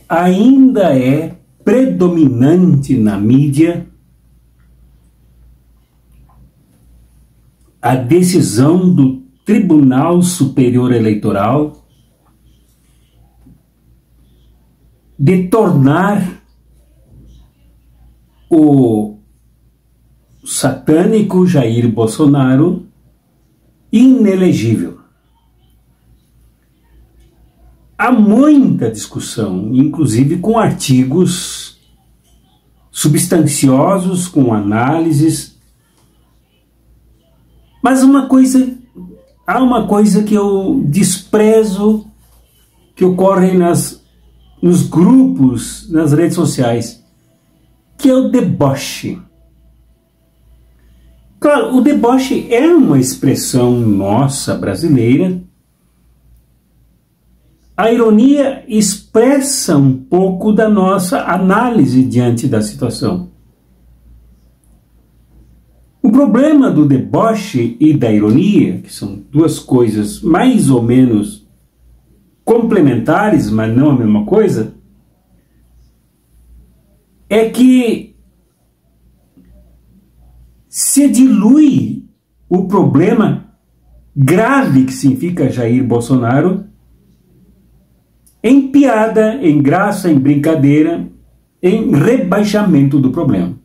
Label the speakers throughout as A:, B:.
A: ainda é predominante na mídia a decisão do Tribunal Superior Eleitoral de tornar o satânico Jair Bolsonaro inelegível. Há muita discussão, inclusive com artigos substanciosos, com análises, mas há uma coisa que eu desprezo que ocorre nos grupos, nas redes sociais, que é o deboche. Claro, o deboche é uma expressão nossa, brasileira. A ironia expressa um pouco da nossa análise diante da situação. O problema do deboche e da ironia, que são duas coisas mais ou menos complementares, mas não a mesma coisa, é que se dilui o problema grave que significa Jair Bolsonaro em piada, em graça, em brincadeira, em rebaixamento do problema.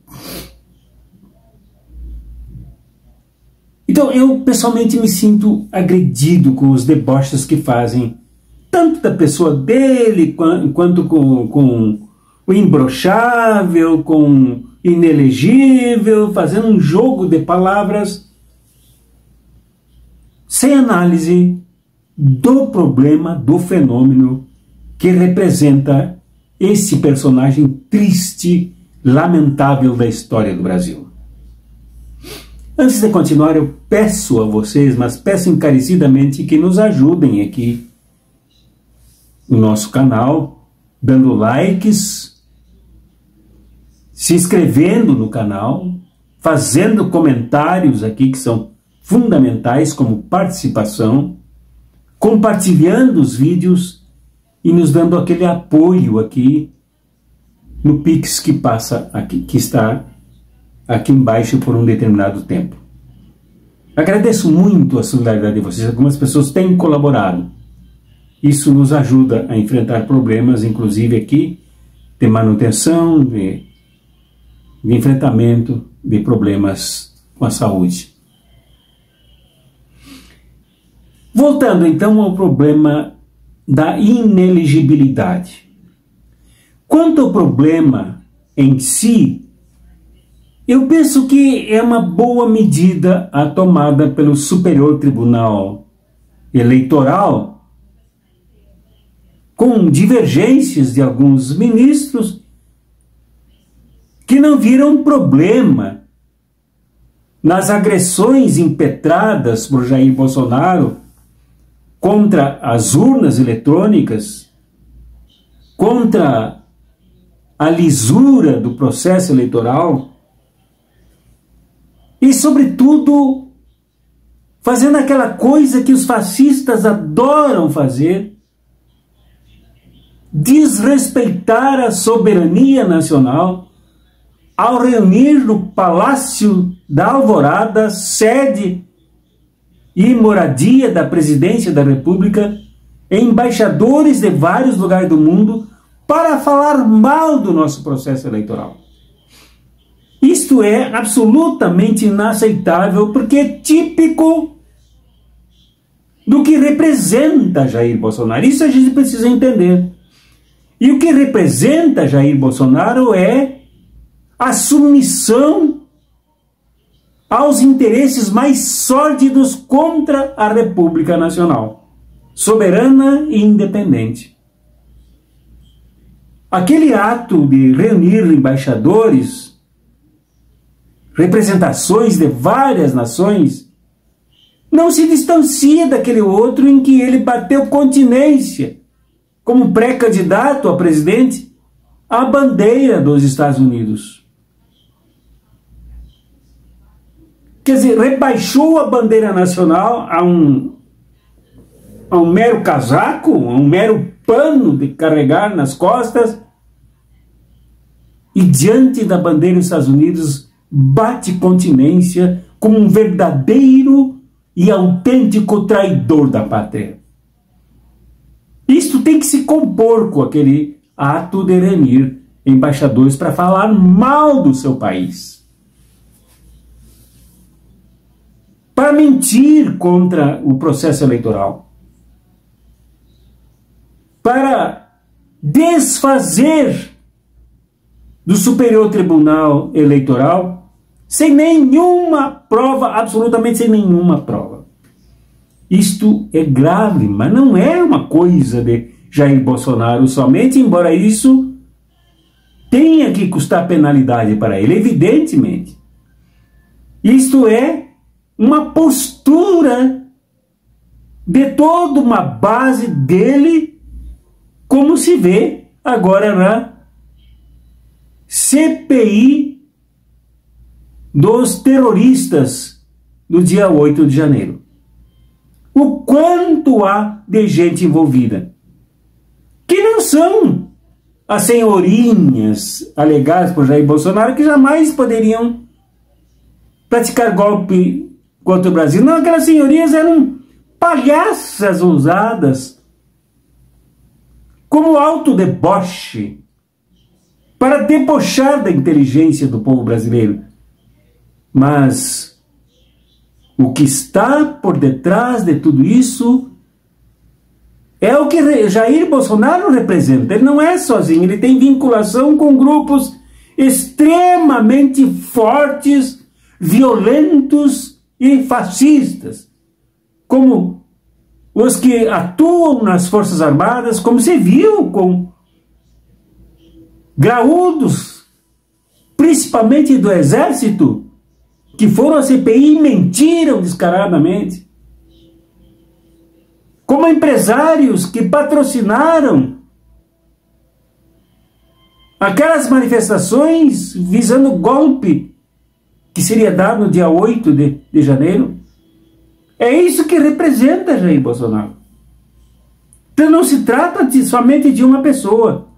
A: Então eu pessoalmente me sinto agredido com os deboches que fazem, tanto da pessoa dele, quanto com o imbrochável, com inelegível, fazendo um jogo de palavras sem análise do problema, do fenômeno que representa esse personagem triste, lamentável da história do Brasil. Antes de continuar, eu peço a vocês, mas peço encarecidamente que nos ajudem aqui no nosso canal, dando likes, se inscrevendo no canal, fazendo comentários aqui que são fundamentais como participação, compartilhando os vídeos e nos dando aquele apoio aqui no Pix que passa aqui, que está aqui embaixo por um determinado tempo. Agradeço muito a solidariedade de vocês. Algumas pessoas têm colaborado. Isso nos ajuda a enfrentar problemas, inclusive aqui, de manutenção, de enfrentamento de problemas com a saúde. Voltando então ao problema da inelegibilidade. Quanto ao problema em si, eu penso que é uma boa medida a tomada pelo Superior Tribunal Eleitoral, com divergências de alguns ministros que não viram problema nas agressões impetradas por Jair Bolsonaro contra as urnas eletrônicas, contra a lisura do processo eleitoral e, sobretudo, fazendo aquela coisa que os fascistas adoram fazer, desrespeitar a soberania nacional ao reunir no Palácio da Alvorada, sede e moradia da Presidência da República, embaixadores de vários lugares do mundo para falar mal do nosso processo eleitoral. Isto é absolutamente inaceitável, porque é típico do que representa Jair Bolsonaro. Isso a gente precisa entender. E o que representa Jair Bolsonaro é a submissão aos interesses mais sórdidos contra a República Nacional, soberana e independente. Aquele ato de reunir embaixadores, representações de várias nações, não se distancia daquele outro em que ele bateu continência, como pré-candidato a presidente, à bandeira dos Estados Unidos. Quer dizer, rebaixou a bandeira nacional a um mero casaco, a um mero pano de carregar nas costas e diante da bandeira dos Estados Unidos bate continência como um verdadeiro e autêntico traidor da pátria. Isto tem que se compor com aquele ato de reunir embaixadores para falar mal do seu país, para mentir contra o processo eleitoral, para desfazer do Superior Tribunal Eleitoral sem nenhuma prova, absolutamente sem nenhuma prova. Isto é grave, mas não é uma coisa de Jair Bolsonaro somente, embora isso tenha que custar penalidade para ele, evidentemente. Isto é uma postura de toda uma base dele, como se vê agora na CPI dos terroristas do dia 8 de janeiro. O quanto há de gente envolvida, que não são as senhorinhas alegadas por Jair Bolsonaro, que jamais poderiam praticar golpe contra o Brasil. Não, aquelas senhorias eram palhaças ousadas, como autodeboche, para debochar da inteligência do povo brasileiro. Mas o que está por detrás de tudo isso é o que Jair Bolsonaro representa. Ele não é sozinho, ele tem vinculação com grupos extremamente fortes, violentos e fascistas, como os que atuam nas Forças Armadas, como se viu com graúdos, principalmente do Exército, que foram à CPI e mentiram descaradamente, como empresários que patrocinaram aquelas manifestações visando o golpe que seria dado no dia 8 de janeiro. É isso que representa Jair Bolsonaro. Então não se trata somente de uma pessoa.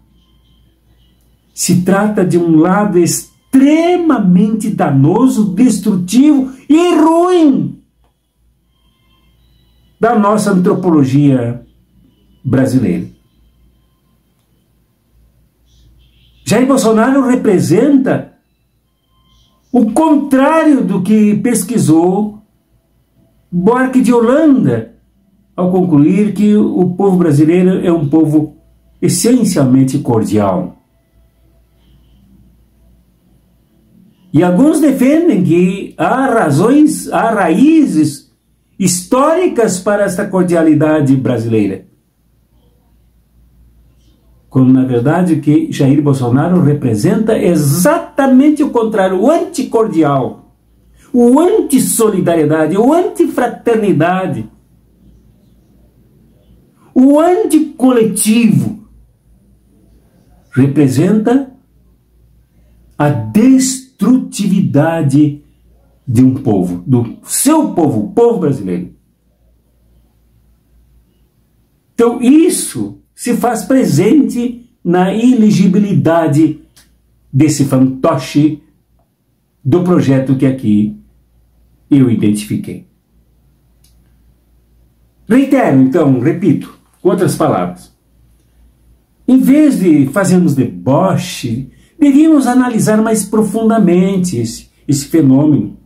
A: Se trata de um lado extremamente danoso, destrutivo e ruim da nossa antropologia brasileira. Jair Bolsonaro representa o contrário do que pesquisou Buarque de Holanda, ao concluir que o povo brasileiro é um povo essencialmente cordial. E alguns defendem que há raízes históricas para esta cordialidade brasileira, quando na verdade o que Jair Bolsonaro representa é exatamente o contrário, o anticordial, o antissolidariedade, o antifraternidade, o anticoletivo. Representa a destrutividade de um povo, do seu povo, o povo brasileiro. Então isso se faz presente na ilegibilidade desse fantoche do projeto que aqui eu identifiquei. Reitero, então, repito, com outras palavras. Em vez de fazermos deboche, devíamos analisar mais profundamente esse fenômeno.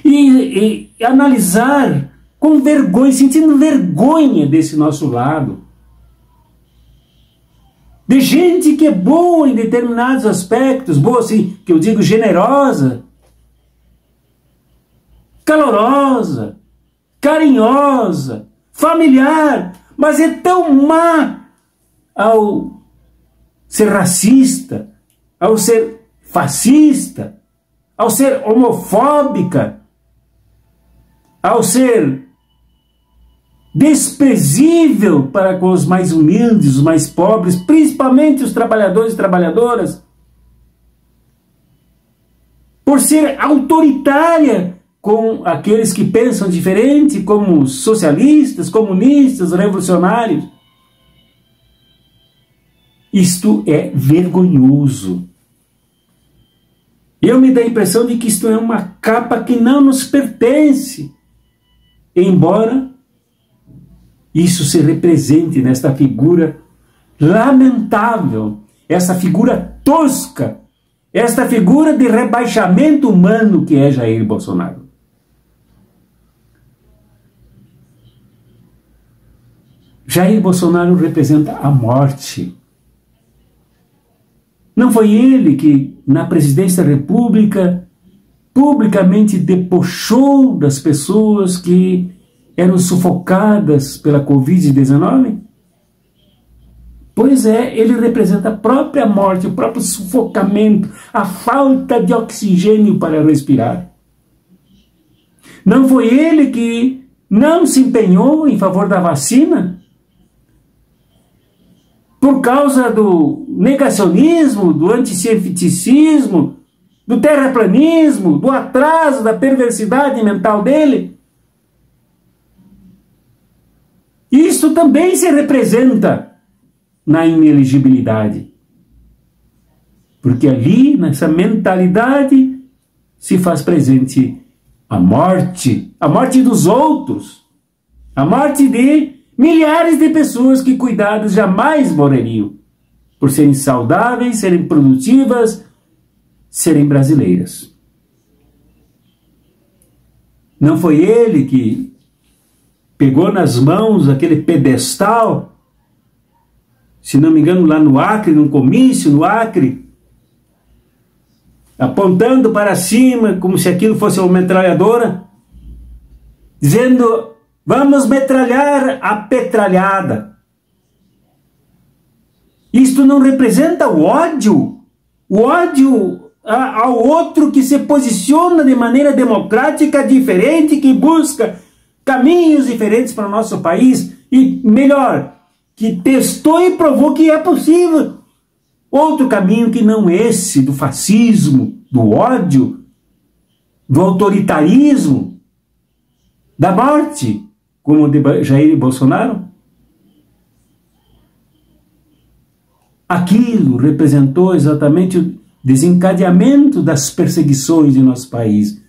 A: E analisar com vergonha, sentindo vergonha desse nosso lado. De gente que é boa em determinados aspectos, boa assim, que eu digo generosa, calorosa, carinhosa, familiar, mas é tão má ao ser racista, ao ser fascista, ao ser homofóbica, ao ser desprezível para com os mais humildes, os mais pobres, principalmente os trabalhadores e trabalhadoras, por ser autoritária com aqueles que pensam diferente, como socialistas, comunistas, revolucionários. Isto é vergonhoso. Eu me dá a impressão de que isto é uma capa que não nos pertence, embora isso se represente nesta figura lamentável, essa figura tosca, esta figura de rebaixamento humano que é Jair Bolsonaro. Jair Bolsonaro representa a morte. Não foi ele que, na presidência da República, publicamente debochou das pessoas que eram sufocadas pela Covid-19? Pois é, ele representa a própria morte, o próprio sufocamento, a falta de oxigênio para respirar. Não foi ele que não se empenhou em favor da vacina? Por causa do negacionismo, do anticientificismo, do terraplanismo, do atraso, da perversidade mental dele? Isso também se representa na inelegibilidade. Porque ali, nessa mentalidade, se faz presente a morte dos outros, a morte de milhares de pessoas que, cuidadas, jamais morreriam, por serem saudáveis, serem produtivas, serem brasileiras. Não foi ele que pegou nas mãos aquele pedestal, se não me engano, lá no Acre, num comício no Acre, apontando para cima, como se aquilo fosse uma metralhadora, dizendo: vamos metralhar a petralhada. Isto não representa o ódio ao outro que se posiciona de maneira democrática, diferente, que busca caminhos diferentes para o nosso país e, melhor, que testou e provou que é possível outro caminho que não esse do fascismo, do ódio, do autoritarismo, da morte, como o de Jair Bolsonaro. Aquilo representou exatamente o desencadeamento das perseguições em nosso país.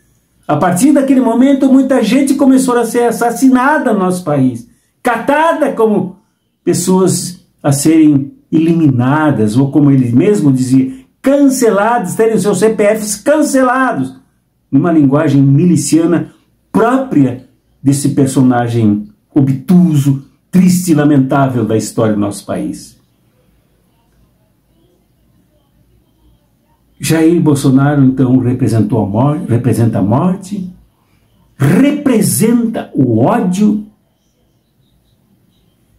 A: A partir daquele momento, muita gente começou a ser assassinada no nosso país, catada como pessoas a serem eliminadas, ou como ele mesmo dizia, cancelados, terem seus CPFs cancelados, numa linguagem miliciana própria desse personagem obtuso, triste e lamentável da história do nosso país. Jair Bolsonaro, então, representa a morte, representa o ódio,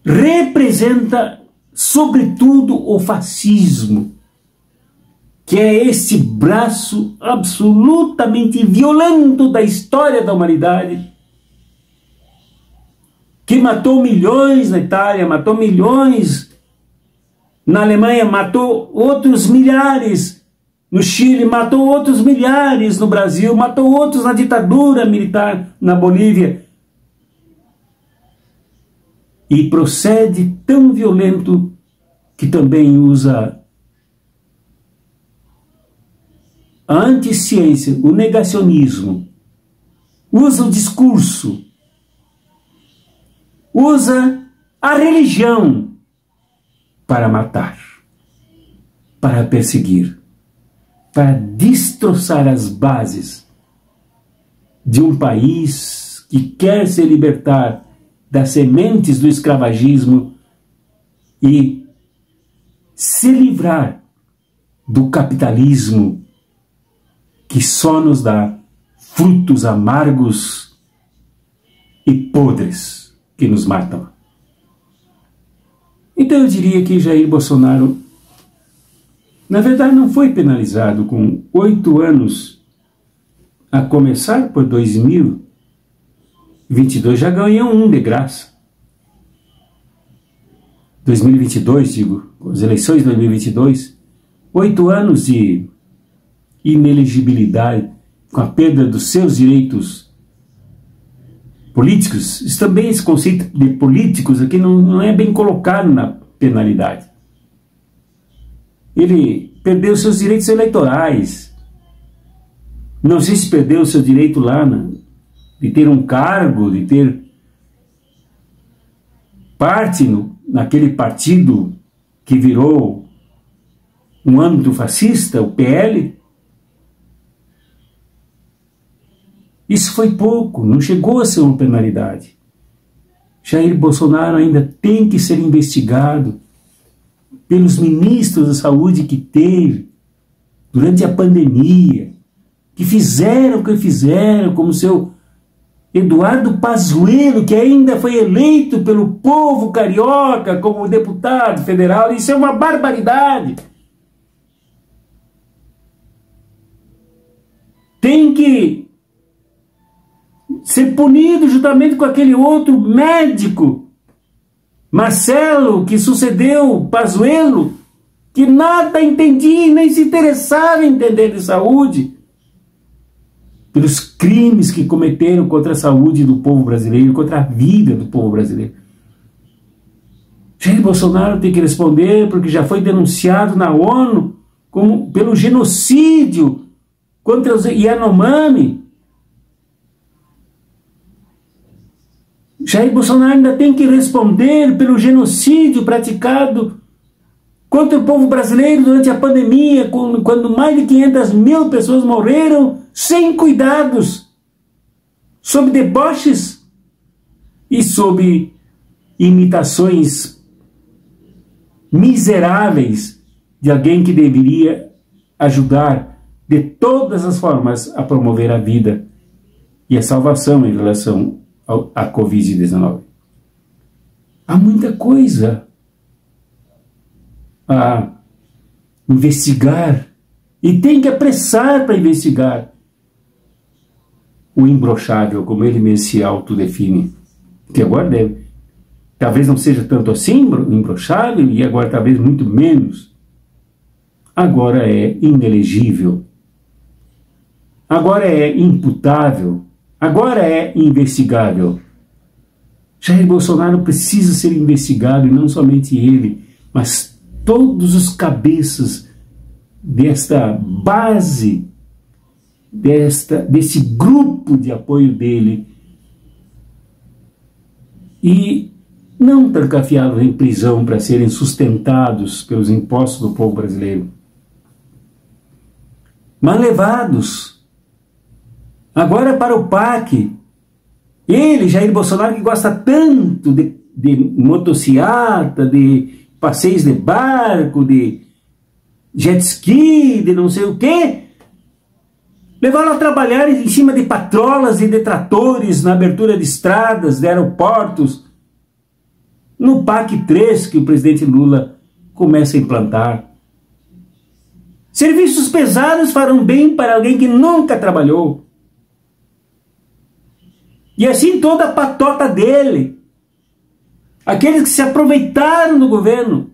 A: representa, sobretudo, o fascismo, que é esse braço absolutamente violento da história da humanidade, que matou milhões na Itália, matou milhões na Alemanha, matou outros milhares no Chile, matou outros milhares no Brasil, matou outros na ditadura militar na Bolívia. E procede tão violento que também usa a anticiência, o negacionismo, usa o discurso, usa a religião para matar, para perseguir, para destroçar as bases de um país que quer se libertar das sementes do escravagismo e se livrar do capitalismo que só nos dá frutos amargos e podres que nos matam. Então eu diria que Jair Bolsonaro, na verdade, não foi penalizado com 8 anos, a começar por 2022, já ganhou um de graça. 2022, digo, as eleições de 2022, 8 anos de inelegibilidade, com a perda dos seus direitos políticos. Isso também, esse conceito de políticos aqui não é bem colocado na penalidade. ele perdeu seus direitos eleitorais. Não sei se perdeu o seu direito lá de ter um cargo, de ter parte naquele partido que virou um âmbito fascista, o PL. Isso foi pouco, não chegou a ser uma penalidade. Jair Bolsonaro ainda tem que ser investigado pelos ministros da saúde que teve durante a pandemia, que fizeram o que fizeram, como o seu Eduardo Pazuello, que ainda foi eleito pelo povo carioca como deputado federal. Isso é uma barbaridade. Tem que ser punido juntamente com aquele outro médico, Marcelo, que sucedeu Pazuello, que nada entendia e nem se interessava em entender de saúde, pelos crimes que cometeram contra a saúde do povo brasileiro, contra a vida do povo brasileiro. Jair Bolsonaro tem que responder porque já foi denunciado na ONU pelo genocídio contra os Yanomami. Jair Bolsonaro ainda tem que responder pelo genocídio praticado contra o povo brasileiro durante a pandemia, quando mais de 500 mil pessoas morreram sem cuidados, sob deboches e sob imitações miseráveis de alguém que deveria ajudar de todas as formas a promover a vida e a salvação em relação à Covid-19. Há muita coisa a investigar e tem que apressar para investigar o imbrochável, como ele mesmo se autodefine, que agora talvez não seja tanto assim imbrochável e agora talvez muito menos. Agora é inelegível, agora é imputável, agora é investigável. Jair Bolsonaro precisa ser investigado, e não somente ele, mas todos os cabeças desta base, desse grupo de apoio dele, e não trancafiados em prisão para serem sustentados pelos impostos do povo brasileiro, mas levados agora para o PAC. Ele, Jair Bolsonaro, que gosta tanto de motociata, de passeios de barco, de jet ski, de não sei o quê, levaram a trabalhar em cima de patrolas e de tratores na abertura de estradas, de aeroportos, no PAC 3 que o presidente Lula começa a implantar. Serviços pesados farão bem para alguém que nunca trabalhou. E assim toda a patota dele, aqueles que se aproveitaram do governo.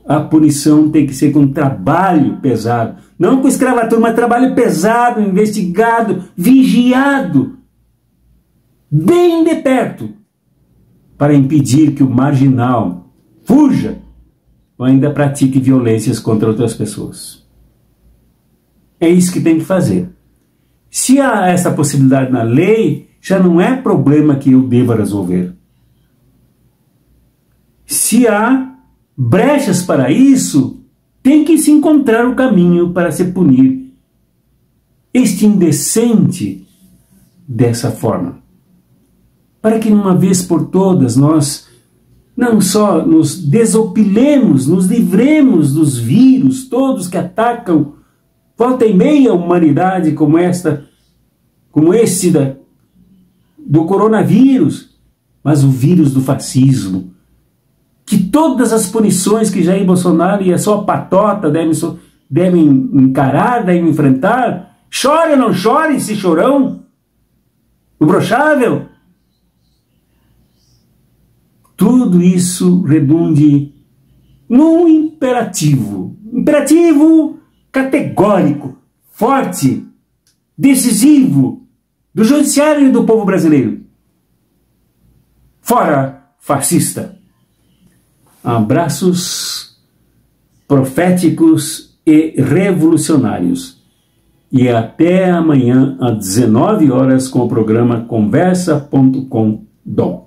A: A punição tem que ser com trabalho pesado, não com escravatura, mas trabalho pesado, investigado, vigiado, bem de perto, para impedir que o marginal fuja ou ainda pratique violências contra outras pessoas. É isso que tem que fazer. Se há essa possibilidade na lei, já não é problema que eu deva resolver. Se há brechas para isso, tem que se encontrar o caminho para se punir este indecente dessa forma. Para que, uma vez por todas, nós não só nos desopilemos, nos livremos dos vírus todos que atacam volta e meia a humanidade, como este do coronavírus, mas o vírus do fascismo, que todas as punições que Jair Bolsonaro e a sua patota devem encarar, devem enfrentar, chore ou não chore, se chorão, imbrochável, tudo isso redunde num imperativo categórico, forte, decisivo do judiciário e do povo brasileiro. Fora fascista! Abraços proféticos e revolucionários. E até amanhã às 19 horas com o programa Conversa.com.do.